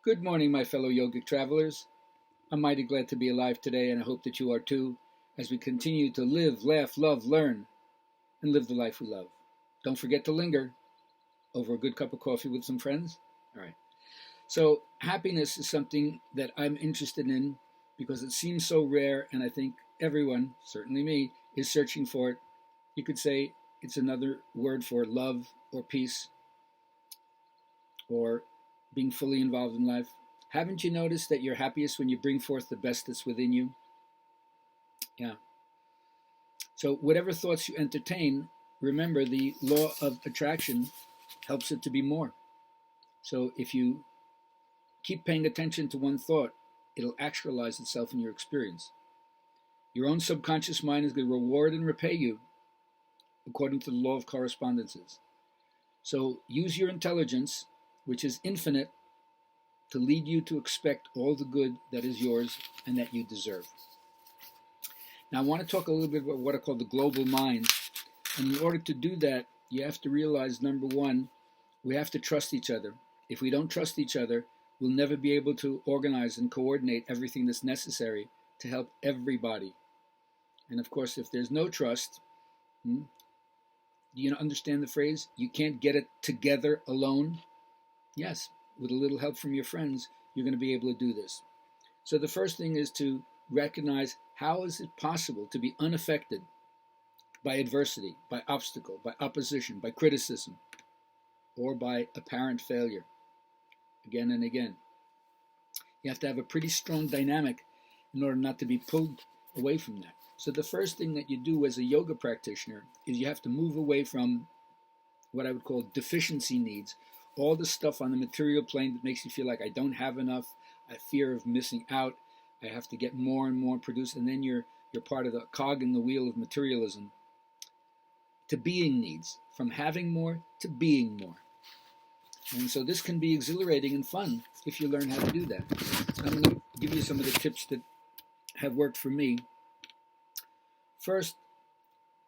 Good morning, my fellow yogic travelers. I'm mighty glad to be alive today, and I hope that you are too, as we continue to live, laugh, love, learn, and live the life we love. Don't forget to linger over a good cup of coffee with some friends. All right. So, happiness is something that I'm interested in because it seems so rare, and I think everyone, certainly me, is searching for it. You could say it's another word for love or peace or being fully involved in life. Haven't you noticed that you're happiest when you bring forth the best that's within you? Yeah. So, whatever thoughts you entertain, remember the law of attraction helps it to be more. So, if you keep paying attention to one thought, it'll actualize itself in your experience. Your own subconscious mind is going to reward and repay you according to the law of correspondences. So, use your intelligence, which is infinite, to lead you to expect all the good that is yours and that you deserve. Now, I want to talk a little bit about what I call the global mind. And in order to do that, you have to realize, number one, we have to trust each other. If we don't trust each other, we'll never be able to organize and coordinate everything that's necessary to help everybody. And of course, if there's no trust, do you understand the phrase, you can't get it together alone? Yes, with a little help from your friends, you're going to be able to do this. So the first thing is to recognize, how is it possible to be unaffected by adversity, by obstacle, by opposition, by criticism, or by apparent failure again and again? You have to have a pretty strong dynamic in order not to be pulled away from that. So the first thing that you do as a yoga practitioner is you have to move away from what I would call deficiency needs, all the stuff on the material plane that makes you feel like I don't have enough, I fear of missing out, I have to get more and more produced, and then you're part of the cog in the wheel of materialism, to being needs, from having more to being more. And so this can be exhilarating and fun if you learn how to do that. I'm going to give you some of the tips that have worked for me. First,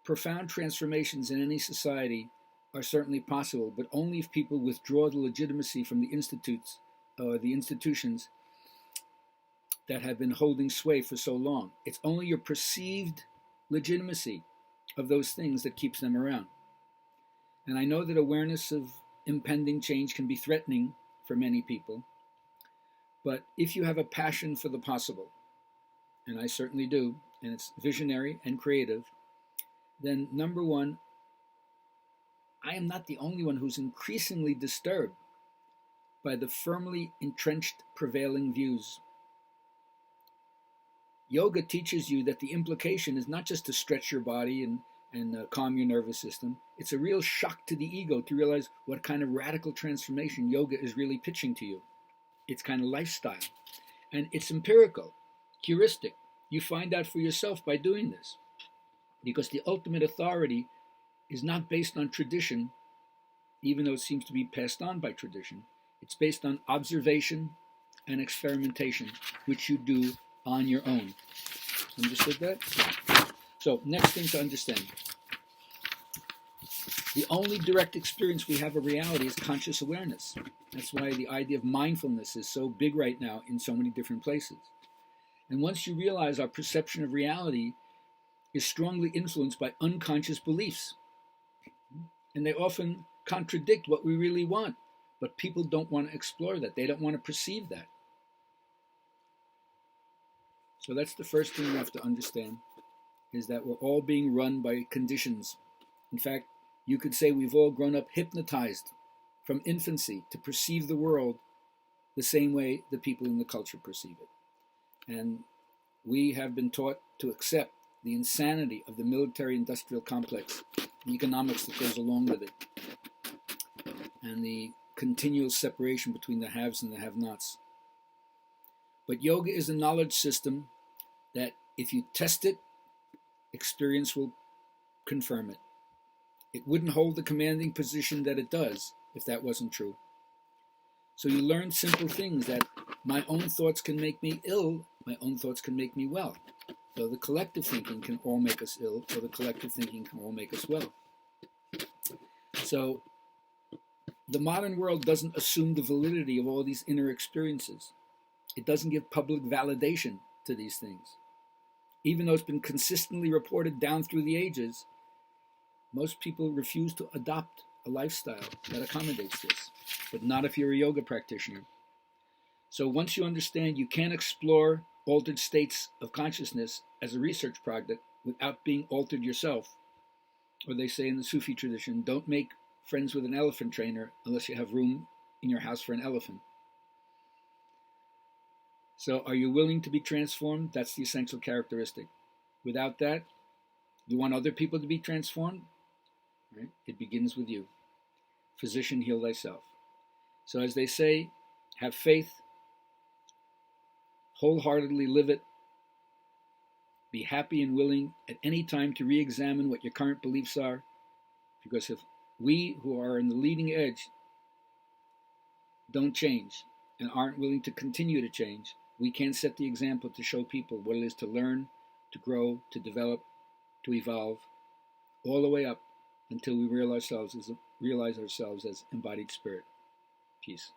profound transformations in any society are certainly possible, but only if people withdraw the legitimacy from the institutions that have been holding sway for so long. It's only your perceived legitimacy of those things that keeps them around. And I know that awareness of impending change can be threatening for many people, but if you have a passion for the possible, and I certainly do, and it's visionary and creative, then number one, I am not the only one who's increasingly disturbed by the firmly entrenched prevailing views. Yoga teaches you that the implication is not just to stretch your body and calm your nervous system. It's a real shock to the ego to realize what kind of radical transformation yoga is really pitching to you. It's kind of lifestyle. And it's empirical, heuristic. You find out for yourself by doing this. Because the ultimate authority is not based on tradition, even though it seems to be passed on by tradition. It's based on observation and experimentation, which you do on your own. Understood that? So, next thing to understand. The only direct experience we have of reality is conscious awareness. That's why the idea of mindfulness is so big right now in so many different places. And once you realize our perception of reality is strongly influenced by unconscious beliefs, and they often contradict what we really want, but people don't want to explore that. They don't want to perceive that. So that's the first thing you have to understand, is that we're all being run by conditions. In fact, you could say we've all grown up hypnotized from infancy to perceive the world the same way the people in the culture perceive it. And we have been taught to accept the insanity of the military-industrial complex, the economics that goes along with it, and the continual separation between the haves and the have-nots. But yoga is a knowledge system that if you test it, experience will confirm it. It wouldn't hold the commanding position that it does if that wasn't true. So you learn simple things, that my own thoughts can make me ill, my own thoughts can make me well. So the collective thinking can all make us ill, or the collective thinking can all make us well. So The modern world doesn't assume the validity of all these inner experiences. It doesn't give public validation to these things. Even though it's been consistently reported down through the ages, most people refuse to adopt a lifestyle that accommodates this, but not if you're a yoga practitioner. So once you understand you can't explore altered states of consciousness as a research project without being altered yourself, or they say in the Sufi tradition, don't make friends with an elephant trainer unless you have room in your house for an elephant. So are you willing to be transformed? That's the essential characteristic. Without that, you want other people to be transformed? Right? It begins with you. Physician, heal thyself. So as they say, have faith, wholeheartedly live it, be happy and willing at any time to re-examine what your current beliefs are, because if we who are in the leading edge don't change and aren't willing to continue to change, we can't set the example to show people what it is to learn, to grow, to develop, to evolve, all the way up until we realize ourselves as embodied spirit. Peace.